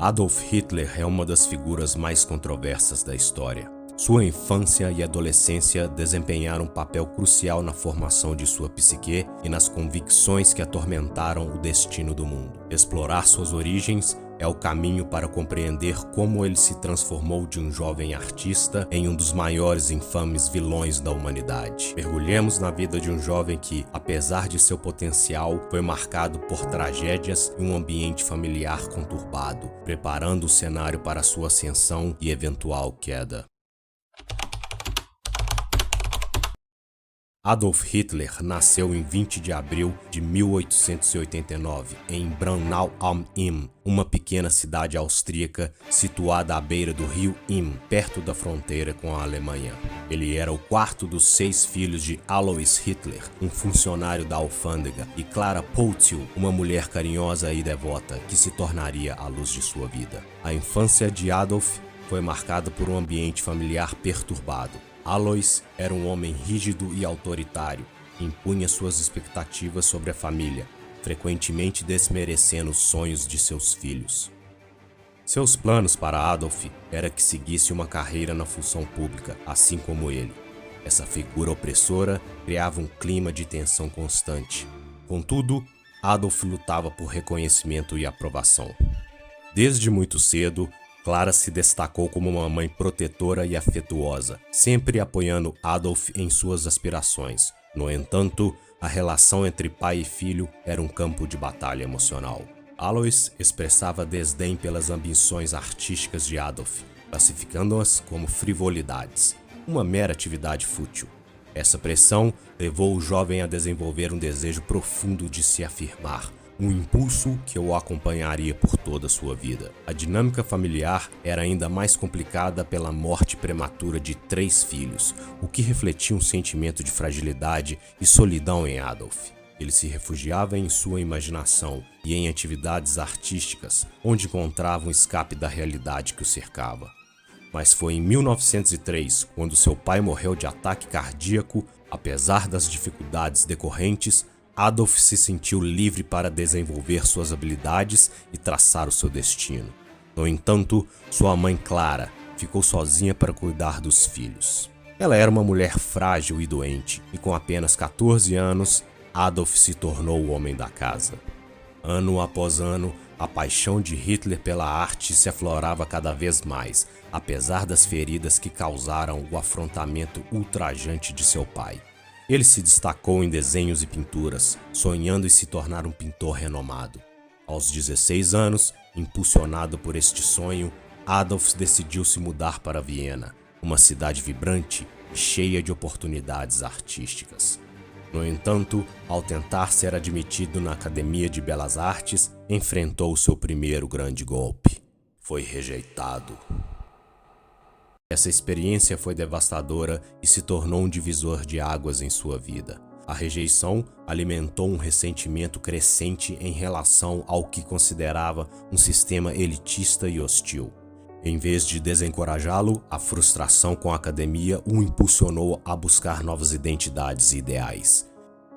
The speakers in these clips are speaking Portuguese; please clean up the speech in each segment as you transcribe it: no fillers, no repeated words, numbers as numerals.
Adolf Hitler é uma das figuras mais controversas da história. Sua infância e adolescência desempenharam um papel crucial na formação de sua psique e nas convicções que atormentaram o destino do mundo. Explorar suas origens é o caminho para compreender como ele se transformou de um jovem artista em um dos maiores e infames vilões da humanidade. Mergulhemos na vida de um jovem que, apesar de seu potencial, foi marcado por tragédias e um ambiente familiar conturbado, preparando o cenário para sua ascensão e eventual queda. Adolf Hitler nasceu em 20 de abril de 1889 em Braunau am Inn, uma pequena cidade austríaca situada à beira do rio Inn, perto da fronteira com a Alemanha. Ele era o quarto dos 6 filhos de Alois Hitler, um funcionário da alfândega, e Clara Potihl, uma mulher carinhosa e devota que se tornaria a luz de sua vida. A infância de Adolf foi marcada por um ambiente familiar perturbado. Alois era um homem rígido e autoritário, que impunha suas expectativas sobre a família, frequentemente desmerecendo os sonhos de seus filhos. Seus planos para Adolf era que seguisse uma carreira na função pública, assim como ele. Essa figura opressora criava um clima de tensão constante. Contudo, Adolf lutava por reconhecimento e aprovação. Desde muito cedo, Clara se destacou como uma mãe protetora e afetuosa, sempre apoiando Adolf em suas aspirações. No entanto, a relação entre pai e filho era um campo de batalha emocional. Alois expressava desdém pelas ambições artísticas de Adolf, classificando-as como frivolidades, uma mera atividade fútil. Essa pressão levou o jovem a desenvolver um desejo profundo de se afirmar, um impulso que o acompanharia por toda a sua vida. A dinâmica familiar era ainda mais complicada pela morte prematura de 3 filhos, o que refletia um sentimento de fragilidade e solidão em Adolf. Ele se refugiava em sua imaginação e em atividades artísticas, onde encontrava um escape da realidade que o cercava. Mas foi em 1903, quando seu pai morreu de ataque cardíaco. Apesar das dificuldades decorrentes, Adolf se sentiu livre para desenvolver suas habilidades e traçar o seu destino. No entanto, sua mãe Clara ficou sozinha para cuidar dos filhos. Ela era uma mulher frágil e doente, e com apenas 14 anos, Adolf se tornou o homem da casa. Ano após ano, a paixão de Hitler pela arte se aflorava cada vez mais, apesar das feridas que causaram o afrontamento ultrajante de seu pai. Ele se destacou em desenhos e pinturas, sonhando em se tornar um pintor renomado. Aos 16 anos, impulsionado por este sonho, Adolf decidiu se mudar para Viena, uma cidade vibrante e cheia de oportunidades artísticas. No entanto, ao tentar ser admitido na Academia de Belas Artes, enfrentou seu primeiro grande golpe. Foi rejeitado. Essa experiência foi devastadora e se tornou um divisor de águas em sua vida. A rejeição alimentou um ressentimento crescente em relação ao que considerava um sistema elitista e hostil. Em vez de desencorajá-lo, a frustração com a academia o impulsionou a buscar novas identidades e ideais.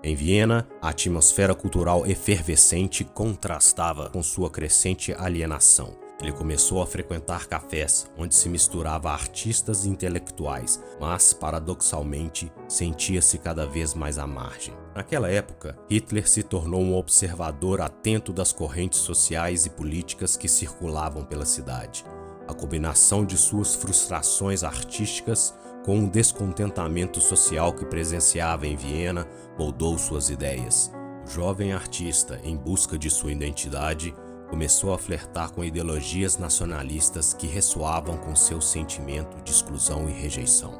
Em Viena, a atmosfera cultural efervescente contrastava com sua crescente alienação. Ele começou a frequentar cafés, onde se misturava artistas e intelectuais, mas, paradoxalmente, sentia-se cada vez mais à margem. Naquela época, Hitler se tornou um observador atento das correntes sociais e políticas que circulavam pela cidade. A combinação de suas frustrações artísticas com o descontentamento social que presenciava em Viena moldou suas ideias. O jovem artista, em busca de sua identidade, começou a flertar com ideologias nacionalistas que ressoavam com seu sentimento de exclusão e rejeição.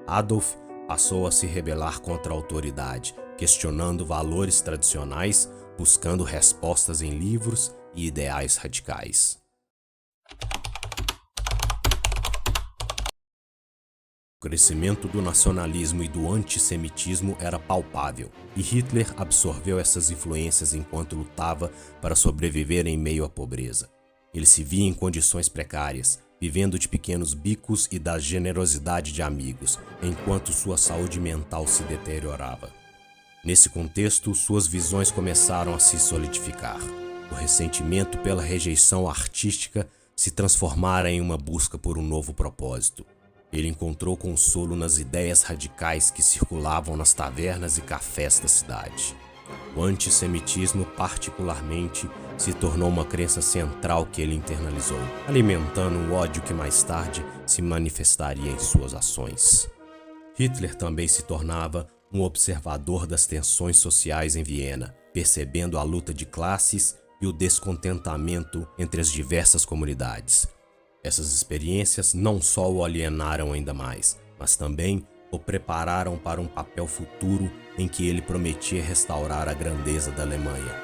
Adolf passou a se rebelar contra a autoridade, questionando valores tradicionais, buscando respostas em livros e ideais radicais. O crescimento do nacionalismo e do antissemitismo era palpável, e Hitler absorveu essas influências enquanto lutava para sobreviver em meio à pobreza. Ele se via em condições precárias, vivendo de pequenos bicos e da generosidade de amigos, enquanto sua saúde mental se deteriorava. Nesse contexto, suas visões começaram a se solidificar. O ressentimento pela rejeição artística se transformara em uma busca por um novo propósito. Ele encontrou consolo nas ideias radicais que circulavam nas tavernas e cafés da cidade. O antissemitismo, particularmente, se tornou uma crença central que ele internalizou, alimentando um ódio que mais tarde se manifestaria em suas ações. Hitler também se tornava um observador das tensões sociais em Viena, percebendo a luta de classes e o descontentamento entre as diversas comunidades. Essas experiências não só o alienaram ainda mais, mas também o prepararam para um papel futuro em que ele prometia restaurar a grandeza da Alemanha,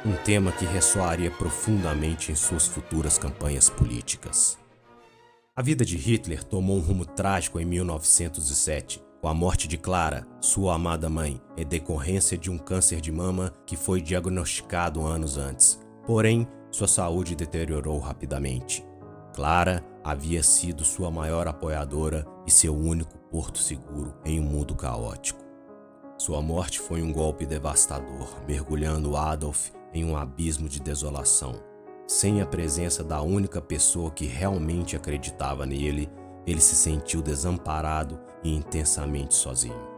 um tema que ressoaria profundamente em suas futuras campanhas políticas. A vida de Hitler tomou um rumo trágico em 1907, com a morte de Clara, sua amada mãe, em decorrência de um câncer de mama que foi diagnosticado anos antes. Porém, sua saúde deteriorou rapidamente. Clara havia sido sua maior apoiadora e seu único porto seguro em um mundo caótico. Sua morte foi um golpe devastador, mergulhando Adolf em um abismo de desolação. Sem a presença da única pessoa que realmente acreditava nele, ele se sentiu desamparado e intensamente sozinho.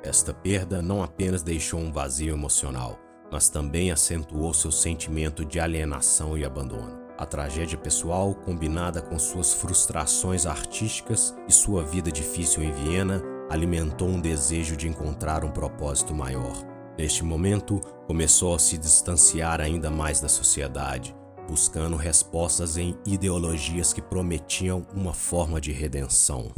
Esta perda não apenas deixou um vazio emocional, mas também acentuou seu sentimento de alienação e abandono. A tragédia pessoal, combinada com suas frustrações artísticas e sua vida difícil em Viena, alimentou um desejo de encontrar um propósito maior. Neste momento, começou a se distanciar ainda mais da sociedade, buscando respostas em ideologias que prometiam uma forma de redenção.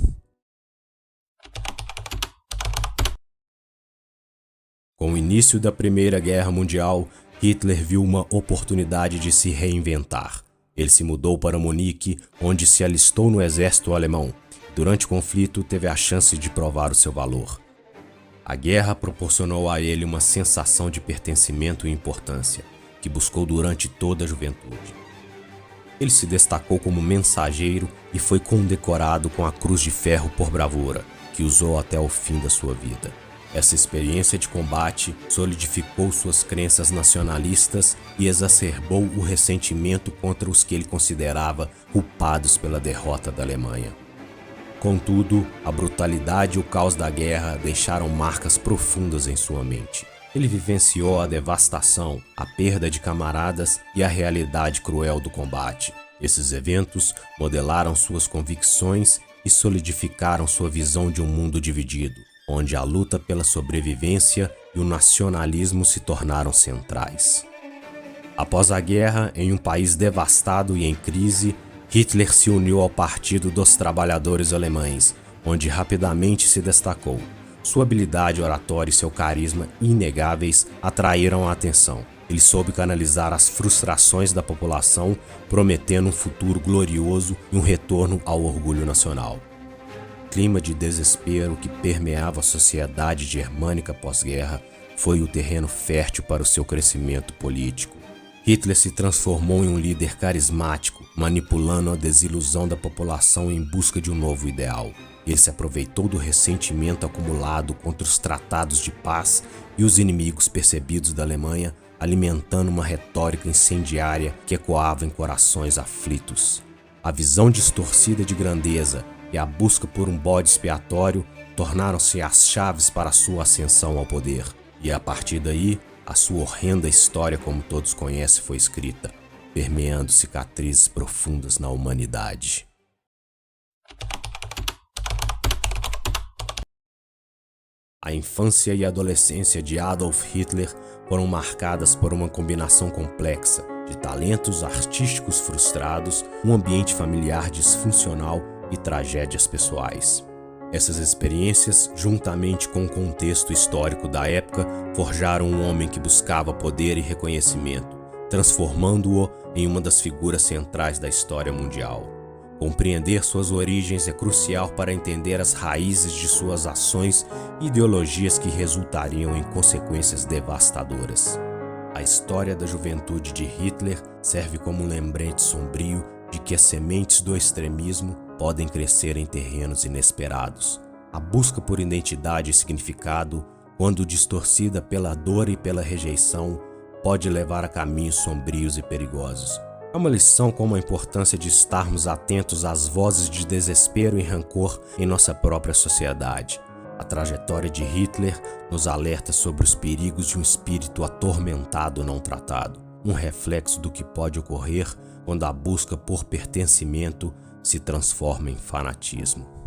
Com o início da Primeira Guerra Mundial, Hitler viu uma oportunidade de se reinventar. Ele se mudou para Munique, onde se alistou no exército alemão. Durante o conflito, teve a chance de provar o seu valor. A guerra proporcionou a ele uma sensação de pertencimento e importância, que buscou durante toda a juventude. Ele se destacou como mensageiro e foi condecorado com a Cruz de Ferro por bravura, que usou até o fim da sua vida. Essa experiência de combate solidificou suas crenças nacionalistas e exacerbou o ressentimento contra os que ele considerava culpados pela derrota da Alemanha. Contudo, a brutalidade e o caos da guerra deixaram marcas profundas em sua mente. Ele vivenciou a devastação, a perda de camaradas e a realidade cruel do combate. Esses eventos modelaram suas convicções e solidificaram sua visão de um mundo dividido, onde a luta pela sobrevivência e o nacionalismo se tornaram centrais. Após a guerra, em um país devastado e em crise, Hitler se uniu ao Partido dos Trabalhadores Alemães, onde rapidamente se destacou. Sua habilidade oratória e seu carisma inegáveis atraíram a atenção. Ele soube canalizar as frustrações da população, prometendo um futuro glorioso e um retorno ao orgulho nacional. O clima de desespero que permeava a sociedade germânica pós-guerra foi o terreno fértil para o seu crescimento político. Hitler se transformou em um líder carismático, manipulando a desilusão da população em busca de um novo ideal. Ele se aproveitou do ressentimento acumulado contra os tratados de paz e os inimigos percebidos da Alemanha, alimentando uma retórica incendiária que ecoava em corações aflitos. A visão distorcida de grandeza e a busca por um bode expiatório tornaram-se as chaves para a sua ascensão ao poder. E a partir daí, a sua horrenda história, como todos conhecem, foi escrita, permeando cicatrizes profundas na humanidade. A infância e a adolescência de Adolf Hitler foram marcadas por uma combinação complexa de talentos artísticos frustrados, um ambiente familiar disfuncional e tragédias pessoais. Essas experiências, juntamente com o contexto histórico da época, forjaram um homem que buscava poder e reconhecimento, transformando-o em uma das figuras centrais da história mundial. Compreender suas origens é crucial para entender as raízes de suas ações e ideologias que resultariam em consequências devastadoras. A história da juventude de Hitler serve como um lembrete sombrio de que as sementes do extremismo podem crescer em terrenos inesperados. A busca por identidade e significado, quando distorcida pela dor e pela rejeição, pode levar a caminhos sombrios e perigosos. É uma lição como a importância de estarmos atentos às vozes de desespero e rancor em nossa própria sociedade. A trajetória de Hitler nos alerta sobre os perigos de um espírito atormentado não tratado, um reflexo do que pode ocorrer quando a busca por pertencimento se transforma em fanatismo.